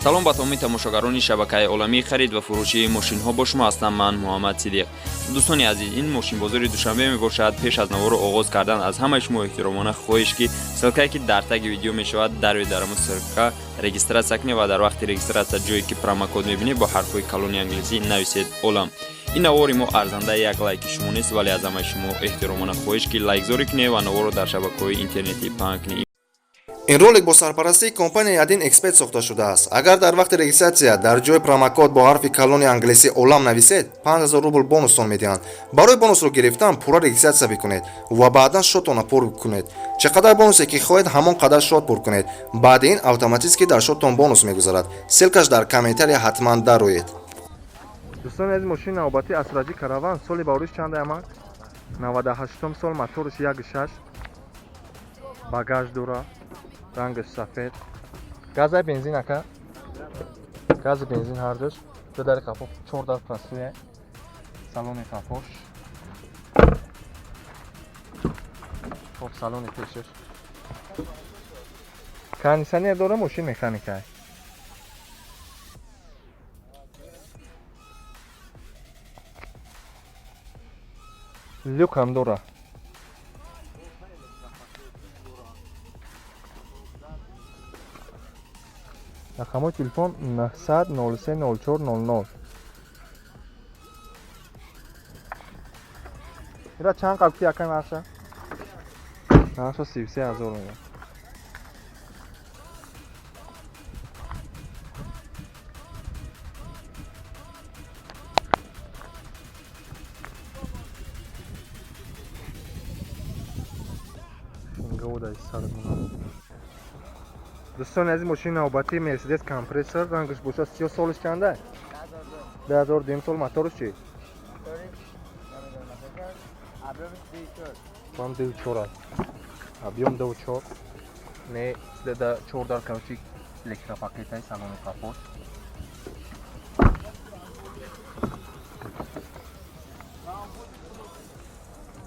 салом ба тамоми тамошогарони шабакаи оламии харид ва фурӯшии мошинҳо бо шумо ҳастам. Ман Муҳаммад Сидиқ. Дӯстони азиз, ин мошинбозори душанбе мебошад. Пеш аз наворо оғоз кардан аз ҳамаи шумо эҳтиромона хоҳиш ки ссилкае ки дар таги видео мешавад дарои дар ҳамон ссилка регистратсия кунед ва дар вақти регистратсия ҷое ки промокод мебинед бо ҳарфҳои калони англисӣ нависед олам. ин навори мо арзандаи як лайки шумо нест, вале аз ҳамаи шумо эҳтиромона хоҳиш ки лайкзорӣ кунед ва наворро дар шабакаҳои интернетӣ паҳн кунед. ин ролик бо сарпарастии компанияи Adin Expert сохта шудааст. Агар дар вақти регистратсия дар ҷои промокод бо ҳарфи калони англисӣ олам нависед, 5000 рубл бонустон медиҳанд. Барои бонусро гирифтан пурра регистратсия бикунед ва баъдан шотона пур кунед. Чӣ қадар бонусе ки хоҳед ҳамон қадар шот пур кунед. баъди ин автоматически дар шоттон бонус мегузарад. ссилкаш дар комментария ҳатман дароед. дӯстони азиз, мошини навбатии Асраҷи Караван соли бавриш чанд ама 98 сол, моториш 1.6, багаж дора, рангаш сафед, газа бензин ака, гази бензин ҳардуш, ду дари капоп, 4 дар прасуя, салони капош, хоб салони пешаш, кондиционер дора, мошин механикай. Люк ҳам дора. рақамои телефон 900 03 04 00. ира чанд қабки ака нарша? Нарша 33000 мега. дӯстони азиз, мошини навбатии Mercedes компрессор, рангаш боша 30 солиш чанда? 2002 сол, моториш чи? Вам 2.4, объем 2.4, не 4 дар кавчик электропакетай, салони капот.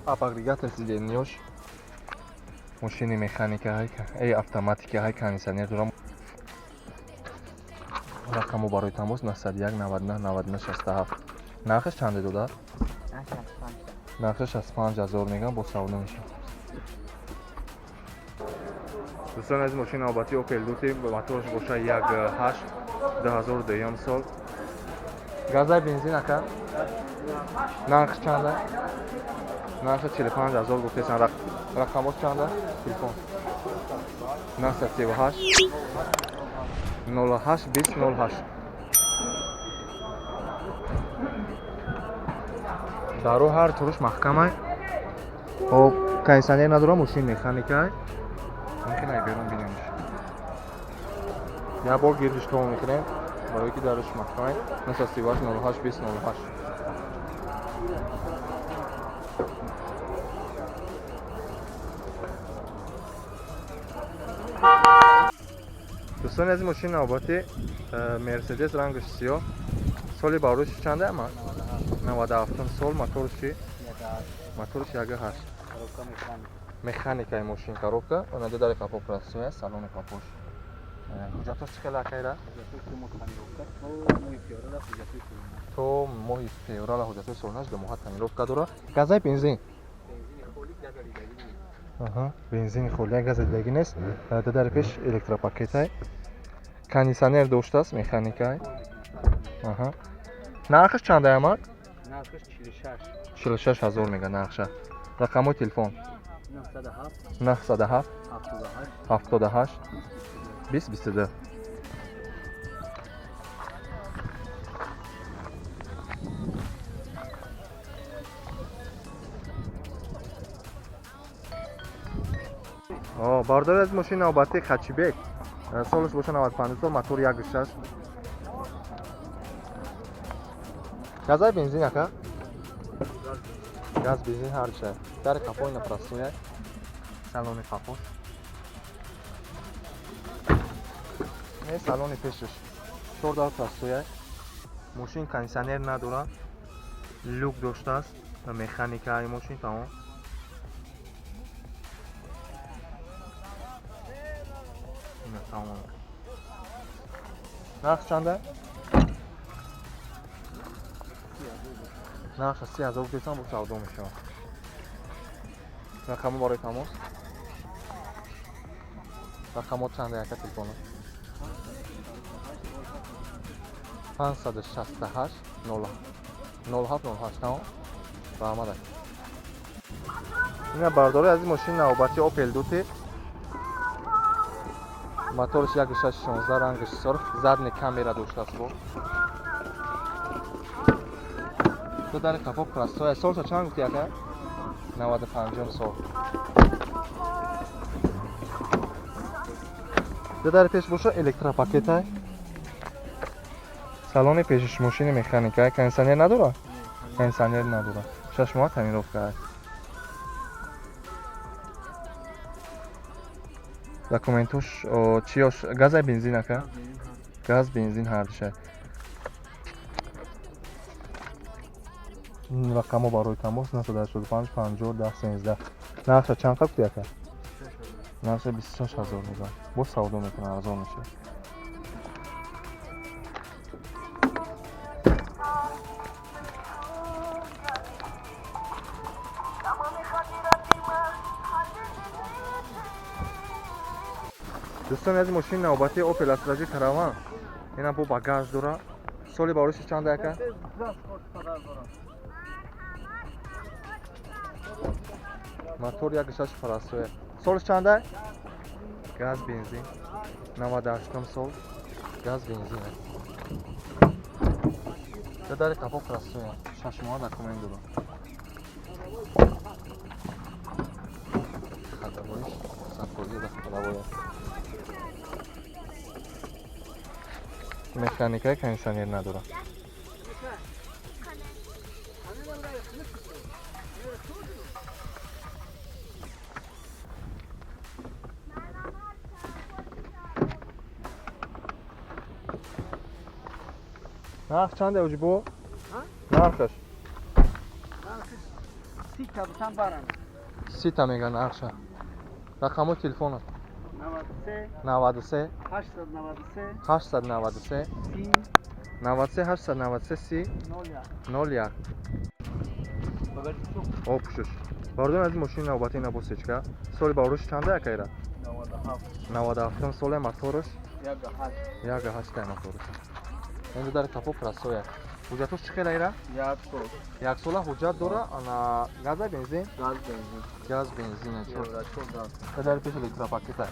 Агрегатор сиденёш, мошини механика ҳай, автоматика ҳай, кондиционер дорам. Рақамо барои тамос 901 99 99 67. нархаш чанде дода? нархаш 65000 мегам бо савдо мешавад. дӯстони азиз, мошини навбатии Opel Duty, мотораш боша 1.8, 2002 сол. газай бензин ака? нархаш чанда? нархаш 45000 гуфтесан. рақамот чанда? телефон 938 08 20 08. даро ҳар чораш маҳкамай. хоб кондиционер надорам, мошин механикай. мумкин ай берун бинемш. я бор гирдиш то мекунем барои ки дарош маҳкамай. 938 08 20 08. дӯстони азиз, мошини навбати Mercedes, рангаш сиёҳ, соли бавриш чанда ама 97 сол, моториш чи? моториш 1.8, механикаи мошин, коробка, онаду дари капоп расоя, салони капош. ҳуҷҷатош чӣ қадар акайра? то моҳи феврал ҳуҷҷатои солнаш ду моҳа тамировка дора. газаи бензин? бензини холия, газа дидагӣ нест. ду дари пеш электропакетай, кондиционер доштааст, механикай. нархаш чанда амак? нархаш 46000 мега нархша. рақамои телефон 907 78 20 22. бардори аз мошини навбатии Хачибек, солаш боша 95 сол, мотор 1.6. газай бензин ака? газ бензин ҳар чай. дари капои напростоя, салони капош. не салони пешаш 4 дар простоя. мошин кондиционер надора, люк доштааст, механикаи мошин тамом. нарх чанда? нархи 3000 гуфтесам бо савдо мешавад. рақамо барои тамос. рақамот чанда яка телефонот? 568 0708 тамом. раҳмат ак. ина бардори аз ин мошини навбати Opel Duty. моториш 1.616 ранги сурх, задни камера доштааст бо. ду дар капоп красоя. Солша чанд гуфти ака? 95 сол. ду дар пеш боша электропакетай. салони пешиш мошини механикай. кондиционер надора? кондиционер надора. шашмоа тамировка. документош чиёш газа бензин ака? газ бензин ҳардуша. рақамо барои тамос 985 50 10 13. нархша чанд гуфти ака? нархша 26000 меган. бо савдо мекунам арзон меша. дӯстон аз ин мошини навбати Opel Astra Caravan ина бо багаж дора. соли бароши чанд ака? мотор 1.6 парасоя. солиш чанда? газ бензин 98 сол. газ бензин. дадари капоп парасоя. шашмоа документ дора. хадавоиш сафои да хадавоя. механикай кондиционер надора. нарх чанде уҷбо? нархаш? 30 мега нархша. рақамо телефонат? 93 893 893 01. опушуш. бардон аз мошини навбати ина босечка. соли баворуш чанда акайра? 97 соли моторуш 1.8 моторуш. энду дар капоп красоя. ҳуҷҷатош чӣ хел айра? 1 сола ҳуҷҷат дора. ана газа бензин? газ бензин. дар пеш электропакета.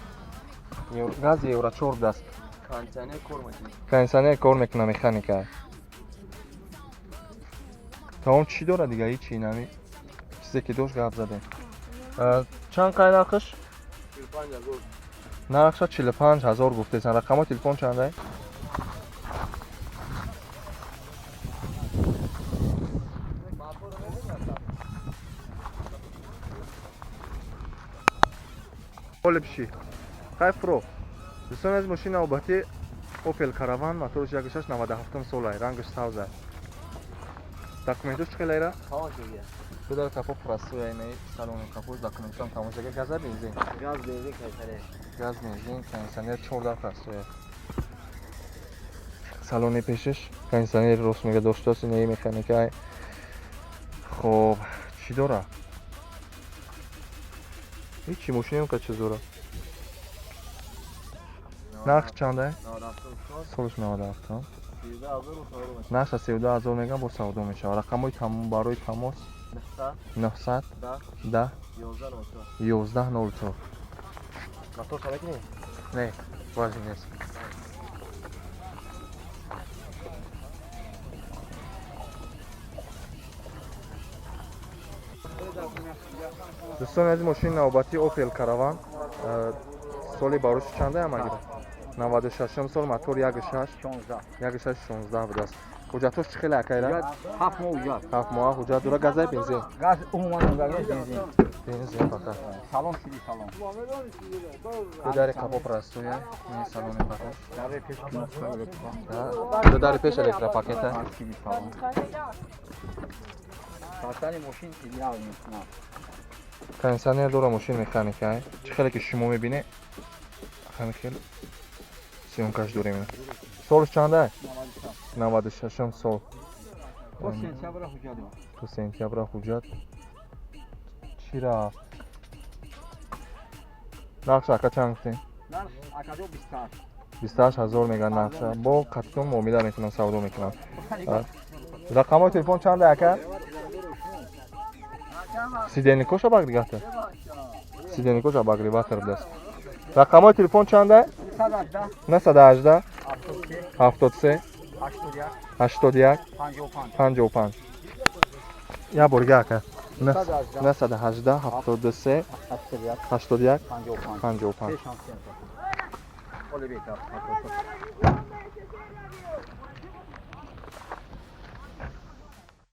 газ евро 4 даст. кондиционер кор мекуна механика. таом чӣ дора дига? ҳичи нами чизе ки дошт гап задем. чанд қай нархш? 45000. нархша 45000 гуфтесан. рақамо телефон чандай? олипши кайфро. дӯстон аз мошини навбати Opel Caravan моториш 1.6 97 солай. рангаш савза. документош чӣ хел айра? ду дар капоп красоя. ина салони капош документон тамошага. газа бензин? газ бензин. кондиционер 4 дар красоя. салони пешиш кондиционер рост мега доштааст. ина механикай. хоб чӣ дора? ҳичи мошинам ка чӣ зора? нарх чанда? солиш 97. нархша 32000 меган бо савдо мешавад. рақамои барои тамос 900 10 1104. мотор сабак не? Не, важен нест. дӯстон аз мошини навбати Opel Caravan соли барош чанда ам агира? 96 сол мотор 1.6 будааст. ҳуҷҷатош чӣ хеле акайра? 7 моҳ ҳуҷҷат дора. газа бензин? бензин фақат. ду-дари капоп растоя. ин салони капоп. ду-дари пеш электропакета. кондиционер дора мошин механикай. чӣ хеле ки шумо мебинед ҳамин хел сёмкаш дорем. Солш чанда? 96 сол. با سنتیابر حجت ما تو سنتیابر حجت چی را؟ نقش اکا چند گفتیم؟ نرخ اکادو 28 28,000 میگن نقشه با کتون مومیده میکنن سودا میکنن رقم های تلفن چنده اکا؟ سیدنیکوشا باقی گفته سیدنیکوشا باقی باتر دست رقم های تلفن چنده؟ 918 73 81 55 یا برگه اکا 918 73 81 55